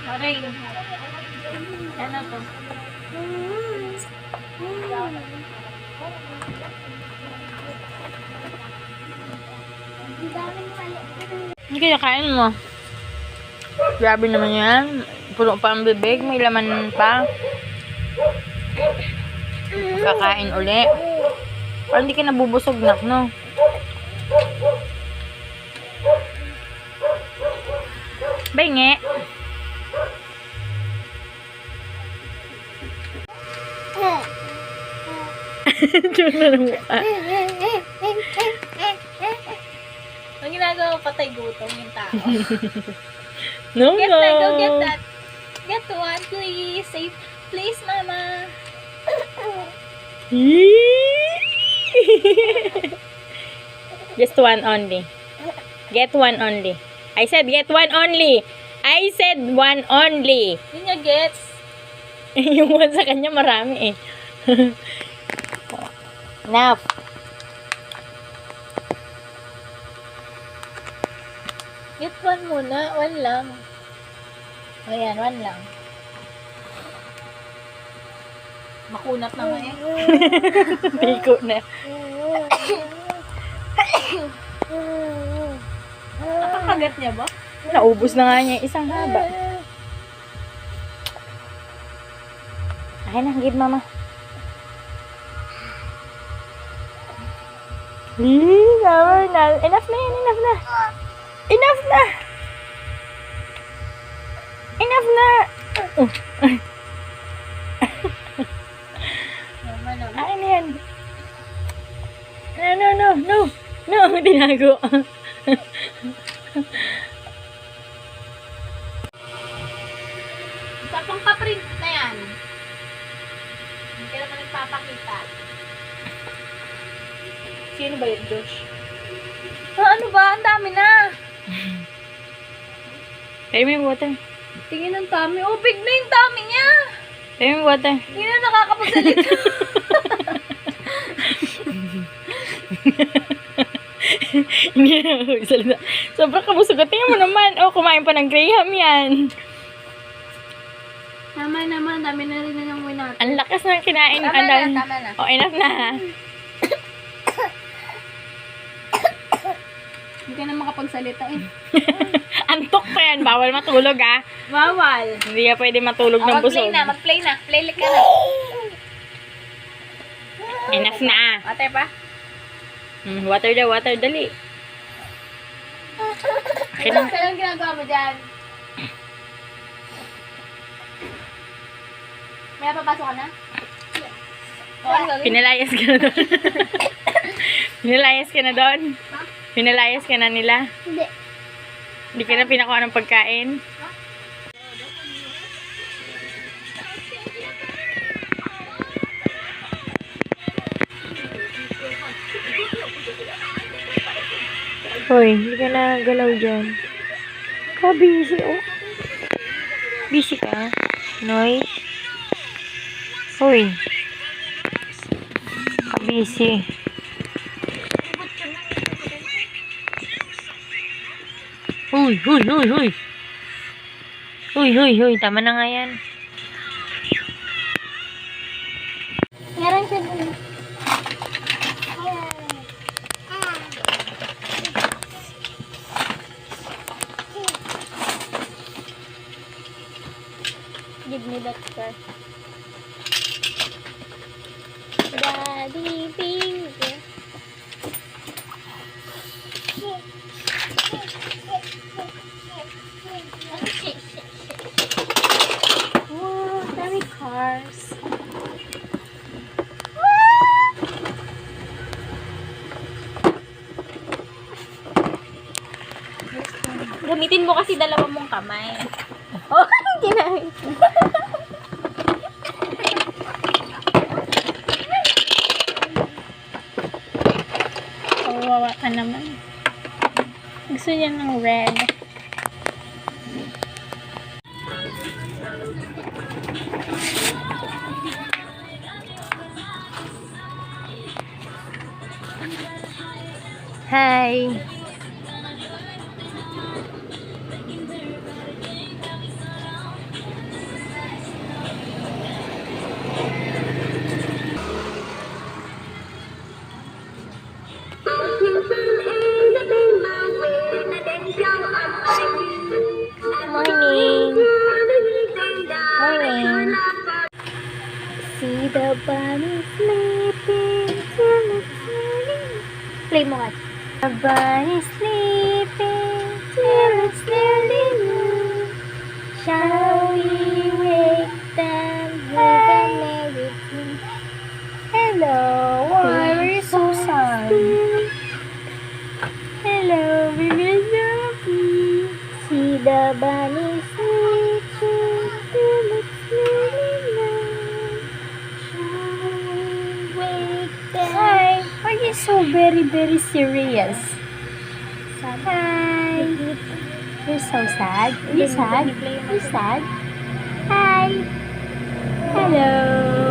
Aray. Ano to? Hindi kaya kain mo. Grabe naman yan. Puno pa ang bibig. May laman pa. Kakain uli. Parang hindi ka nabubusog na, no? Bengi. Diyan na ng mukha. Ang ginagawa, patay gutom yung tao. No, Get no. that, go get that. Get one, please. Say, please, mama. Just one only. Get one only. I said get one only. I said one only. Hindi niya gets. Yung one sa kanya marami eh. Enough. Get one muna. One lang. O yan, one lang. Makunat na nga eh. Tiko na. Nakakagat niya ba? Naubos na nga niya yung isang haba. Ay na, give mama. Mama na. Enough na yan, enough na. Enough na. Enough na. Mama na. Ay na yan. No, no, no, no. No, tinago. Isa pang paprint na yan. Hindi ka naman nagpapakita. Sino ba yun, Josh? Ano ba? Ang dami na. Tayo mo yung water. Tingin ng tummy. Oh, big na yung tummy niya. Tayo mo yung water. Hindi na nakakapagsalita. Hindi na ako salita. Sobrang kabusog. Tingnan mo naman. Oh, kumain pa ng Graham yan. Tama naman. Dami na rin na ng winat. Ang lakas ng kinain. Tama na, tama na. Oh, enough na ha. Hindi ka na makapagsalita eh. Antok pa yan. Bawal matulog ha. Bawal. Hindi ka pwede matulog ng busog. Mag-play na, mag-play na. Play ka na. Enough na ah. Water pa? Water daw, water. Dali. Kailan ginagawa mo dyan? May papasok ka na? Pinalayas ka na doon. Pinalayas ka na doon. Pinalayas ka na nila. Hindi. Hindi ka na pinakuha ng pagkain. Hoy, hindi ka na galaw dyan. Busy oh. Busy ka? Noy? Hoy. Busy. Huy, huy, huy, huy. Huy, huy, huy. Tama na nga yan. Meron siya dun. Give me that scar. Daddy finger. Wow, dami cars. Gamitin mo kasi dalawa mong kamay. Oh, kinain. Kawawa ka naman. Gusto niya ng red. Hi. Morning. Morning. See the bunny sleeping till it's morning. Play mo nga. The bunny sleeping till it's nearly noon. Shall we wake them with a merry tune? Hello, why are you so sad? Hello, baby Sophie. See the bunny sleeping till it's nearly noon. Shall we wake them? Hi, are you so very serious? Hi. You're so sad? You sad? You sad? Hi. Hello.